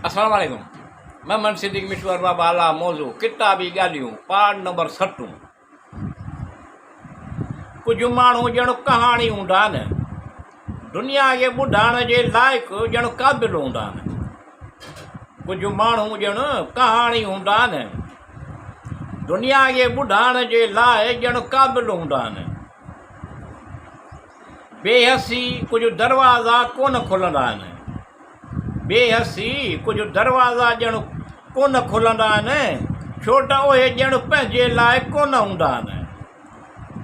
अस्सलाम वालेकुम। मैं मन सिद्दीक मिश्वर बाबा आला मौजू किताबी ॻाल्हियूं पार्ट नंबर 7। कुझु माण्हू ॼण कहाणी हूंदा आहिनि, दुनिया खे ॿुधाइण जे लाइक़ु ॼण क़ाबिल हूंदा आहिनि। कुझु माण्हू ॼण कहाणी हूंदा आहिनि, दुनिया खे ॿुधाइण जे लाइ ॼण क़ाबिल हूंदा आहिनि। बेहसी कुझु दरवाज़ा कोन खुलंदा आहिनि, बेहसी कुझु दरवाज़ा ॼण कोन खुलंदा आहिनि, छो त उहे ॼण पंहिंजे लाइ कोन हूंदा आहिनि।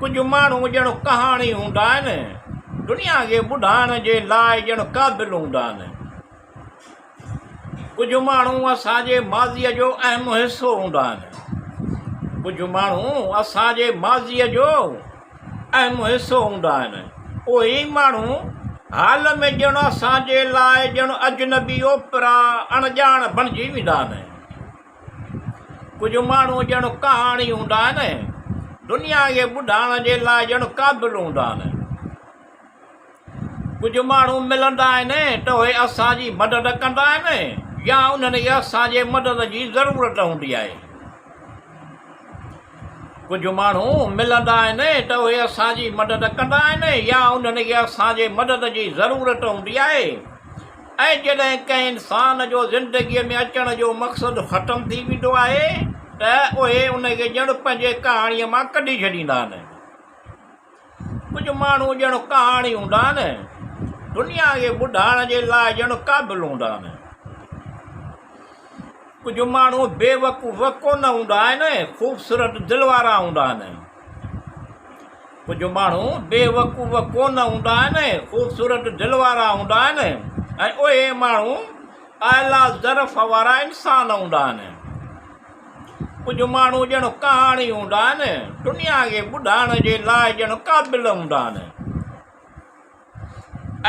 कुझु माण्हू ॼण कहाणी हूंदा आहिनि, दुनिया खे ॿुधाइण जे लाइ ॼण क़ाबिल हूंदा आहिनि। कुझु माण्हू असांजे माज़ीअ जो अहम हिसो हूंदा आहिनि, कुझु माण्हू असांजे माज़ीअ जो अहम हिसो हूंदा आहिनि। उहे ई माण्हू हाल में ॼण असांजे लाइ ॼण अजनबी ओपरा अणॼाण बणिजी वेंदा आहिनि। कुझु माण्हू ॼण कहाणी हूंदा आहिनि, दुनिया खे ॿुधाइण जे लाइ ॼण क़ाबिल हूंदा आहिनि। कुझु माण्हू मिलंदा आहिनि त उहे असांजी मदद कंदा आहिनि या उन्हनि खे असांजे मदद जी ज़रूरत हूंदी आहे। कुझु माण्हू मिलंदा आहिनि त उहे असांजी मदद कंदा आहिनि या उन्हनि खे असांजे मदद जी ज़रूरत हूंदी आहे। ऐं जॾहिं कंहिं इंसान जो ज़िंदगीअ में अचण जो मक़सदु ख़तमु थी वेंदो आहे त उहे उनखे ॼण पंहिंजे कहाणीअ मां कढी छॾींदा आहिनि। कुझु माण्हू ॼण कहाणी हूंदा आहिनि, दुनिया खे ॿुधाइण जे लाइ ॼण क़ाबिल हूंदा आहिनि। कुझु माण्हू बेवकूफ़ कोन हूंदा आहिनि, ख़ूबसूरत दिलि वारा हूंदा आहिनि। कुझु माण्हू बेवकूफ़ कोन हूंदा आहिनि, ख़ूबसूरत दिलि वारा हूंदा आहिनि। ऐं उहे माण्हू आला ज़रफ़ वारा इंसान हूंदा आहिनि। कुझु माण्हू ॼण कहाणी हूंदा आहिनि, दुनिया खे ॿुधाइण जे लाइ ॼण क़ाबिल हूंदा आहिनि।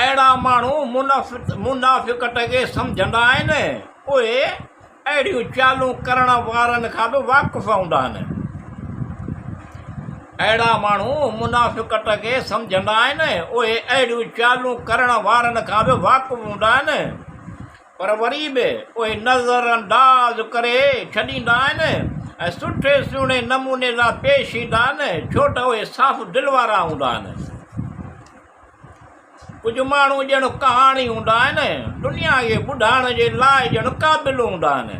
अहिड़ा माण्हू मुनाफ़िक़त खे सम्झंदा आहिनि, उहे अहिड़ियूं चालूं करण वारनि खां बि वाक़ुफ़ हूंदा आहिनि। अहिड़ा माण्हू मुनाफ़िक़त खे सम्झंदा आहिनि, उहे अहिड़ियूं चालूं करण वारनि खां बि वाक़ुफ़ हूंदा आहिनि, पर वरी बि उहे नज़र अंदाज़ करे छॾींदा आहिनि ऐं सुठे सुहिणे नमूने सां पेश ईंदा आहिनि, छो त उहे साफ़ दिलि वारा हूंदा आहिनि। कुझु माण्हू ॼण कहाणी हूंदा आहिनि, दुनिया खे ॿुधाइण जे लाइ ॼण क़ाबिल हूंदा आहिनि।